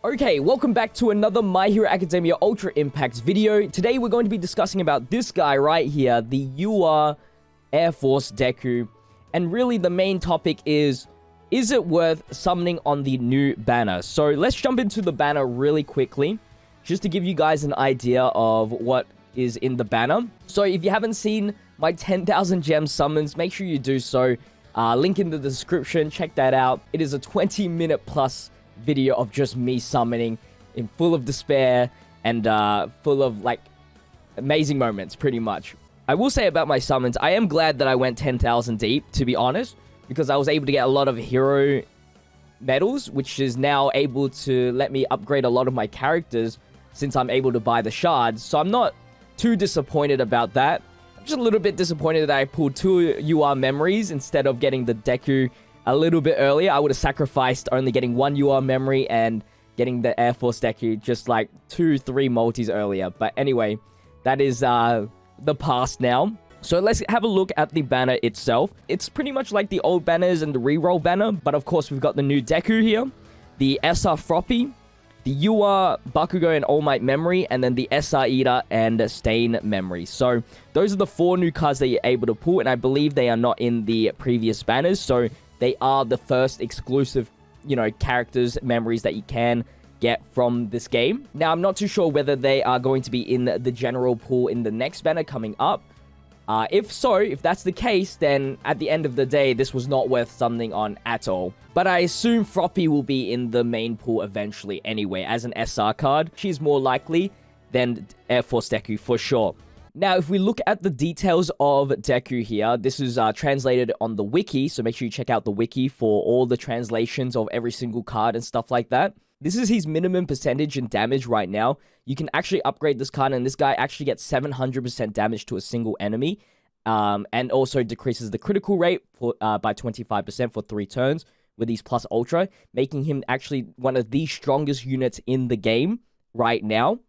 Okay, welcome back to another My Hero Academia Ultra Impact video. Today we're going to be discussing about this guy right here, the UR Air Force Deku. And really the main topic is it worth summoning on the new banner? So let's jump into the banner really quickly, just to give you guys an idea of what is in the banner. So if you haven't seen my 10,000 gem summons, make sure you do so. Link in the description, check that out. It is a 20-minute plus video of just me summoning in full of despair and full of like amazing moments, pretty much. I will say about my summons, I am glad that I went 10,000 deep, to be honest, because I was able to get a lot of hero medals, which is now able to let me upgrade a lot of my characters since I'm able to buy the shards. So I'm not too disappointed about that. I'm just a little bit disappointed that I pulled 2 UR memories instead of getting the Deku a little bit earlier. I would have sacrificed only getting 1 UR memory and getting the Air Force Deku just like 2-3 multis earlier. But anyway, that is the past now. So let's have a look at the banner itself. It's pretty much like the old banners and the reroll banner, but of course we've got the new Deku here, the SR Froppy, the UR Bakugo and All Might memory, and then the SR Eater and Stain memory. So those are the 4 new cards that you're able to pull, and I believe they are not in the previous banners. So they are the first exclusive, characters, memories that you can get from this game. Now, I'm not too sure whether they are going to be in the general pool in the next banner coming up. If that's the case, then at the end of the day, this was not worth something on at all. But I assume Froppy will be in the main pool eventually anyway, as an SR card. She's more likely than Air Force Deku for sure. Now, if we look at the details of Deku here, this is translated on the wiki, so make sure you check out the wiki for all the translations of every single card and stuff like that. This is his minimum percentage in damage right now. You can actually upgrade this card, and this guy actually gets 700% damage to a single enemy, and also decreases the critical rate by 25% for 3 turns with his plus ultra, making him actually one of the strongest units in the game right now.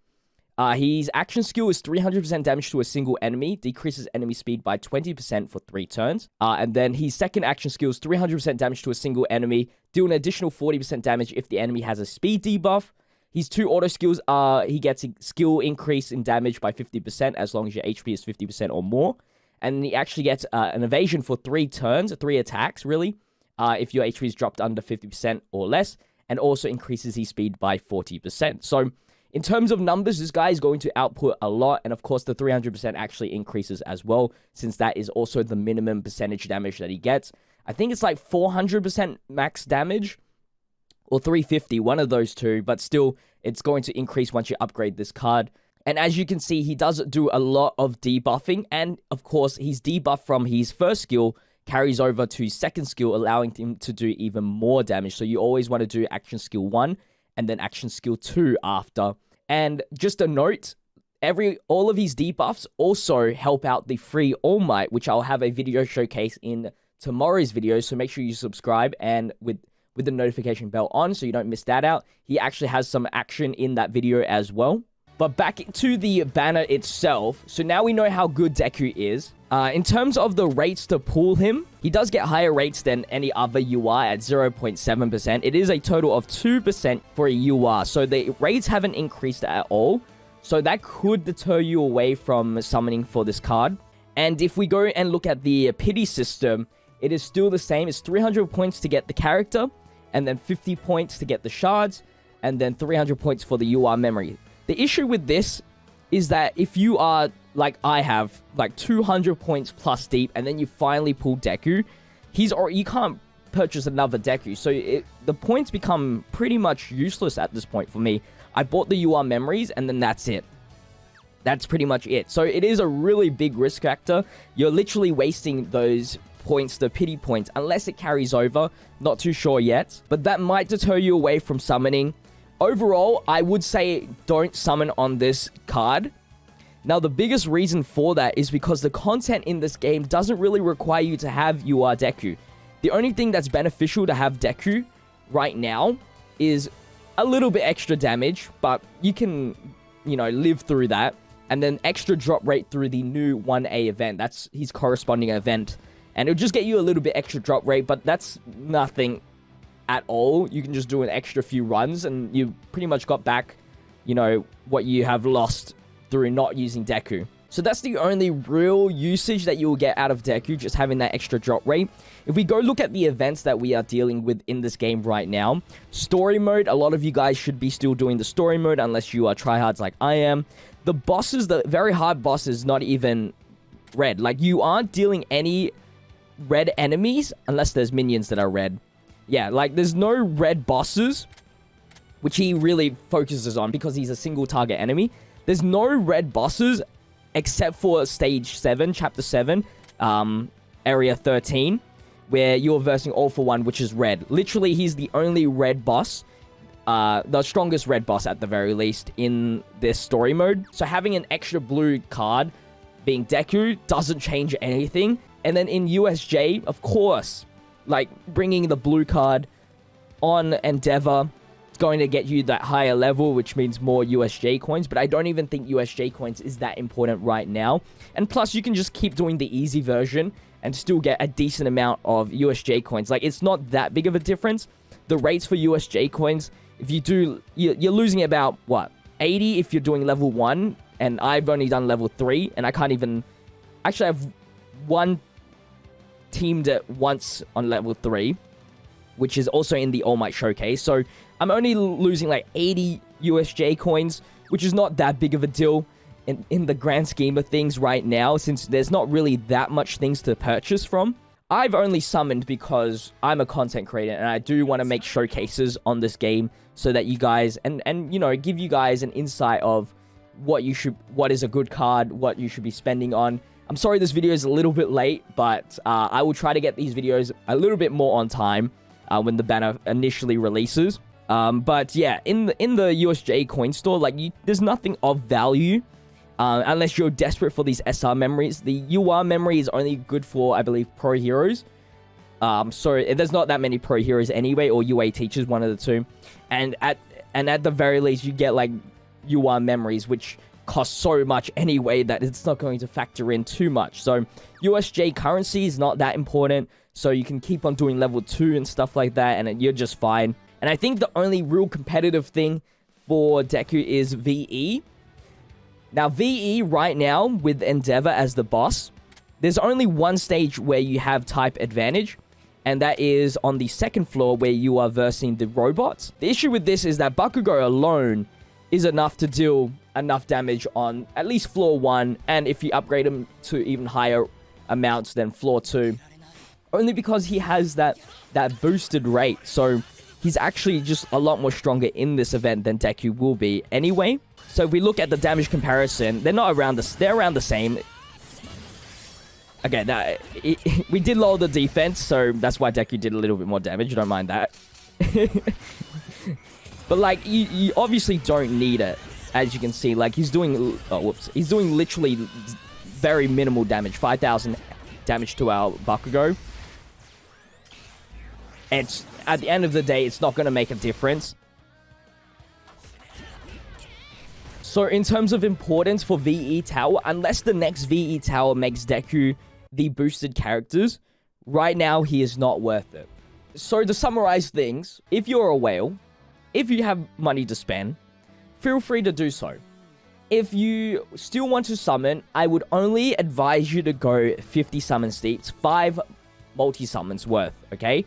His action skill is 300% damage to a single enemy, decreases enemy speed by 20% for 3 turns. And then his second action skill is 300% damage to a single enemy, deal an additional 40% damage if the enemy has a speed debuff. His 2 auto skills are, he gets a skill increase in damage by 50% as long as your HP is 50% or more. And he actually gets an evasion for 3 turns, 3 attacks, really, if your HP is dropped under 50% or less, and also increases his speed by 40%. So in terms of numbers, this guy is going to output a lot, and of course the 300% actually increases as well, since that is also the minimum percentage damage that he gets. I think it's like 400% max damage, or 350, one of those two, but still, it's going to increase once you upgrade this card. And as you can see, he does do a lot of debuffing, and of course, his debuff from his first skill carries over to his second skill, allowing him to do even more damage. So you always want to do action skill 1, and then action skill 2 after. And just a note, all of his debuffs also help out the free All Might, which I'll have a video showcase in tomorrow's video, so make sure you subscribe and with the notification bell on so you don't miss that out. He actually has some action in that video as well. But back to the banner itself, so now we know how good Deku is. In terms of the rates to pull him, he does get higher rates than any other UR at 0.7%. It is a total of 2% for a UR, so the rates haven't increased at all. So that could deter you away from summoning for this card. And if we go and look at the pity system, it is still the same. It's 300 points to get the character, and then 50 points to get the shards, and then 300 points for the UR memory. The issue with this is that if you are, like I have, like 200 points plus deep, and then you finally pull Deku, you can't purchase another Deku. So the points become pretty much useless at this point for me. I bought the UR memories, and then that's it. That's pretty much it. So it is a really big risk factor. You're literally wasting those points, the pity points, unless it carries over. Not too sure yet. But that might deter you away from summoning. Overall, I would say don't summon on this card. Now, the biggest reason for that is because the content in this game doesn't really require you to have UR Deku. The only thing that's beneficial to have Deku right now is a little bit extra damage, but you can, live through that. And then extra drop rate through the new 1A event. That's his corresponding event. And it'll just get you a little bit extra drop rate, but that's nothing at all. You can just do an extra few runs and you pretty much got back, you know, what you have lost through not using Deku. So that's the only real usage that you'll get out of Deku, just having that extra drop rate. If we go look at the events that we are dealing with in this game right now, story mode, a lot of you guys should be still doing the story mode unless you are tryhards like I am. The bosses, the very hard bosses, not even red. Like, you aren't dealing any red enemies unless there's minions that are red. Yeah, like, there's no red bosses, which he really focuses on because he's a single target enemy. There's no red bosses except for stage 7, chapter 7, area 13, where you're versing All For One, which is red. Literally, he's the only red boss, the strongest red boss at the very least in this story mode. So having an extra blue card being Deku doesn't change anything. And then in USJ, of course, like, bringing the blue card on Endeavor, going to get you that higher level, which means more USJ coins, but I don't even think USJ coins is that important right now. And plus, you can just keep doing the easy version and still get a decent amount of USJ coins. Like, it's not that big of a difference. The rates for USJ coins, if you do, you're losing about, what, 80 if you're doing level 1, and I've only done level 3, and I can't even, actually, I've teamed it once on level 3, which is also in the All Might Showcase. So I'm only losing like 80 USJ coins, which is not that big of a deal in the grand scheme of things right now, since there's not really that much things to purchase from. I've only summoned because I'm a content creator and I do want to make showcases on this game so that you guys, and you know, give you guys an insight of what is a good card, what you should be spending on. I'm sorry this video is a little bit late, but I will try to get these videos a little bit more on time when the banner initially releases. But yeah, in the USJ coin store, like, there's nothing of value unless you're desperate for these SR memories. The UR memory is only good for, I believe, pro heroes. So there's not that many pro heroes anyway, or UA teachers, one of the two. And at the very least, you get like UR memories, which cost so much anyway that it's not going to factor in too much. So USJ currency is not that important, so you can keep on doing level 2 and stuff like that, and you're just fine. And I think the only real competitive thing for Deku is VE. Now, VE right now, with Endeavor as the boss, there's only one stage where you have type advantage, and that is on the second floor where you are versing the robots. The issue with this is that Bakugo alone is enough to deal enough damage on at least floor 1, and if you upgrade him to even higher amounts than floor 2. Only because he has that boosted rate, so he's actually just a lot more stronger in this event than Deku will be anyway. So if we look at the damage comparison, they're around the same. Okay, we did lower the defense, so that's why Deku did a little bit more damage. Don't mind that. But like, you obviously don't need it, as you can see. Like, he's doing, he's doing literally very minimal damage, 5,000 damage to our Bakugo. It's, at the end of the day, it's not going to make a difference. So in terms of importance for VE Tower, unless the next VE Tower makes Deku the boosted characters, right now he is not worth it. So to summarize things, if you're a whale, if you have money to spend, feel free to do so. If you still want to summon, I would only advise you to go 50 summon steeps, 5 multi-summons worth, okay?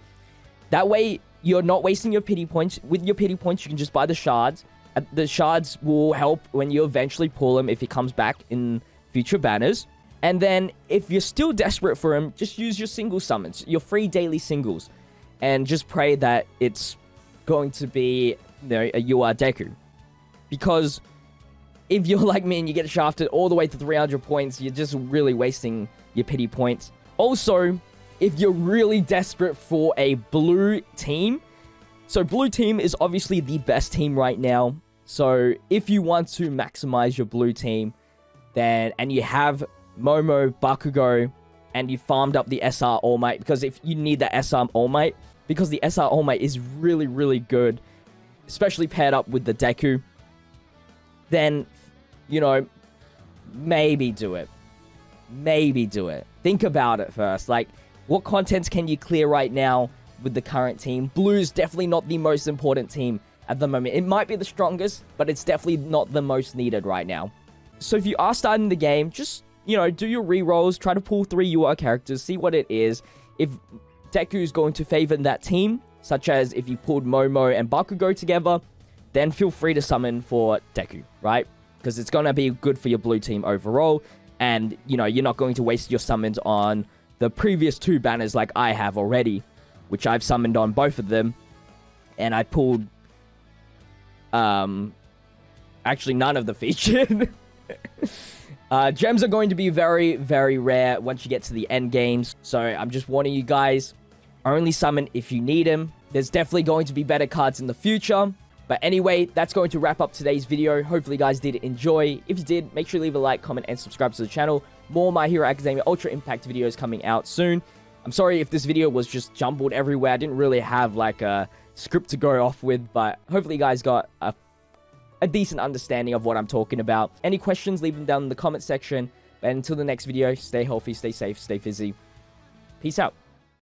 That way, you're not wasting your pity points. With your pity points, you can just buy the shards. The shards will help when you eventually pull him if he comes back in future banners. And then, if you're still desperate for him, just use your single summons, your free daily singles. And just pray that it's going to be, you know, a UR Deku. Because if you're like me and you get shafted all the way to 300 points, you're just really wasting your pity points. Also, if you're really desperate for a blue team, so blue team is obviously the best team right now. So if you want to maximize your blue team, then, and you have Momo, Bakugo, and you farmed up the SR All Might, because if you need the SR All Might, because the SR All Might is really, really good, especially paired up with the Deku, then, you know, maybe do it. Maybe do it. Think about it first. Like, what contents can you clear right now with the current team. Blue's definitely not the most important team at the moment. It might be the strongest, but it's definitely not the most needed right now. So if you are starting the game, just, you know, do your rerolls, try to pull 3 UR characters, see what it is. If Deku's going to favor that team, such as if you pulled Momo and Bakugo together, then feel free to summon for Deku, right? Because it's going to be good for your blue team overall. And, you know, you're not going to waste your summons on the previous 2 banners like I have already, which I've summoned on both of them. And I pulled, actually none of the featured. Gems are going to be very, very rare once you get to the end games. So I'm just warning you guys, only summon if you need them. There's definitely going to be better cards in the future. But anyway, that's going to wrap up today's video. Hopefully you guys did enjoy. If you did, make sure you leave a like, comment, and subscribe to the channel. More My Hero Academia Ultra Impact videos coming out soon. I'm sorry if this video was just jumbled everywhere. I didn't really have like a script to go off with, but hopefully you guys got a decent understanding of what I'm talking about. Any questions, leave them down in the comment section. But until the next video, stay healthy, stay safe, stay fizzy. Peace out.